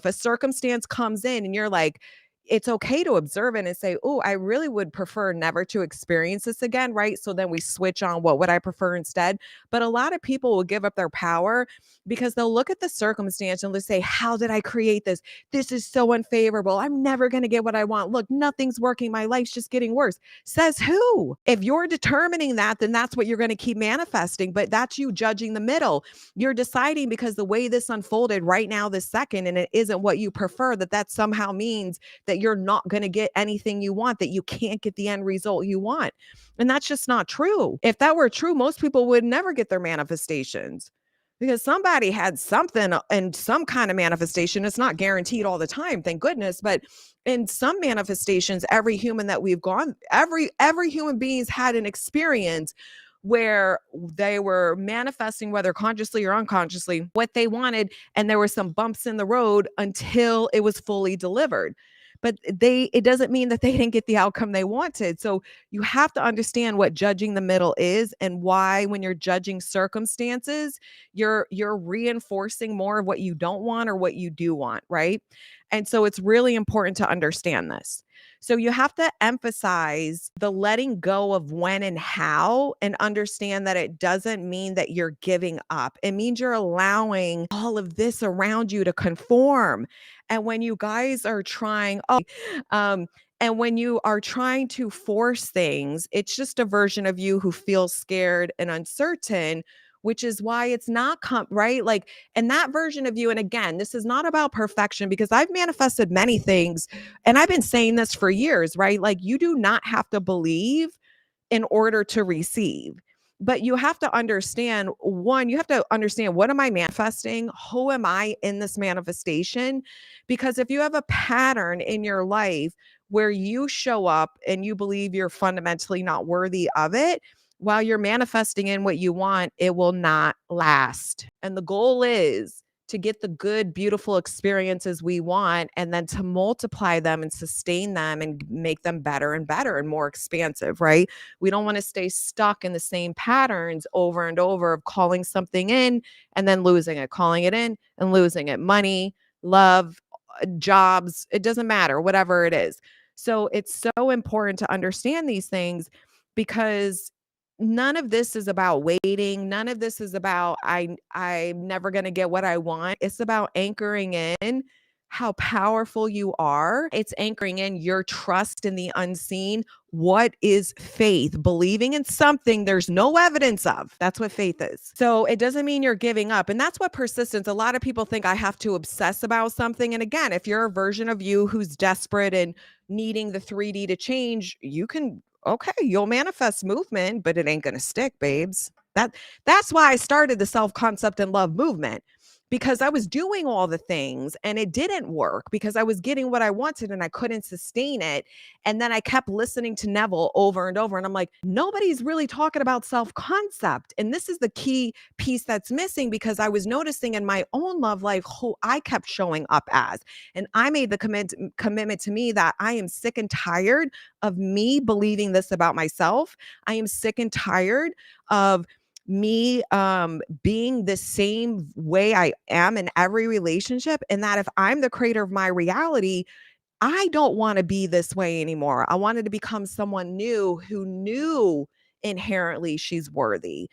if a circumstance comes in and you're like, it's okay to observe it and say, oh, I really would prefer never to experience this again, right? So then we switch on what would I prefer instead. But a lot of people will give up their power because they'll look at the circumstance and they'll say, how did I create this? This is so unfavorable. I'm never going to get what I want. Look, nothing's working. My life's just getting worse. Says who? If you're determining that, then that's what you're going to keep manifesting. But that's you judging the middle. You're deciding because the way this unfolded right now, this second, and it isn't what you prefer, that somehow means that you're not going to get anything you want, that you can't get the end result you want. And that's just not true. If that were true, most people would never get their manifestations because somebody had something and some kind of manifestation. It's not guaranteed all the time, thank goodness, but in some manifestations, every human that we've gone, every human being's had an experience where they were manifesting, whether consciously or unconsciously, what they wanted, and there were some bumps in the road until it was fully delivered. But it doesn't mean that they didn't get the outcome they wanted. So you have to understand what judging the middle is and why when you're judging circumstances, you're reinforcing more of what you don't want or what you do want, right? And so it's really important to understand this. So you have to emphasize the letting go of when and how and understand that it doesn't mean that you're giving up. It means you're allowing all of this around you to conform. And when you guys are trying, and when you are trying to force things, it's just a version of you who feels scared and uncertain, which is why it's not right. Like, and that version of you, and again, this is not about perfection because I've manifested many things and I've been saying this for years, right? Like, you do not have to believe in order to receive. But you have to understand one, you have to understand what am I manifesting? Who am I in this manifestation? Because if you have a pattern in your life where you show up and you believe you're fundamentally not worthy of it, while you're manifesting in what you want, it will not last. And the goal is to get the good, beautiful experiences we want and then to multiply them and sustain them and make them better and better and more expansive, right? We don't want to stay stuck in the same patterns over and over of calling something in and then losing it, calling it in and losing it. Money, love, jobs, it doesn't matter, whatever it is. So it's so important to understand these things because none of this is about waiting. None of this is about I'm never going to get what I want. It's about anchoring in how powerful you are. It's anchoring in your trust in the unseen. What is faith? Believing in something there's no evidence of. That's what faith is. So it doesn't mean you're giving up. And that's what persistence. A lot of people think I have to obsess about something. And again, if you're a version of you who's desperate and needing the 3D to change, you can okay, you'll manifest movement, but it ain't going to stick, babes. That's why I started the self-concept and love movement because I was doing all the things and it didn't work because I was getting what I wanted and I couldn't sustain it. And then I kept listening to Neville over and over. And I'm like, nobody's really talking about self-concept. And this is the key piece that's missing because I was noticing in my own love life who I kept showing up as. And I made the commitment to me that I am sick and tired of me believing this about myself. I am sick and tired of me being the same way I am in every relationship, and that if I'm the creator of my reality, I don't want to be this way anymore. I wanted to become someone new who knew inherently she's worthy.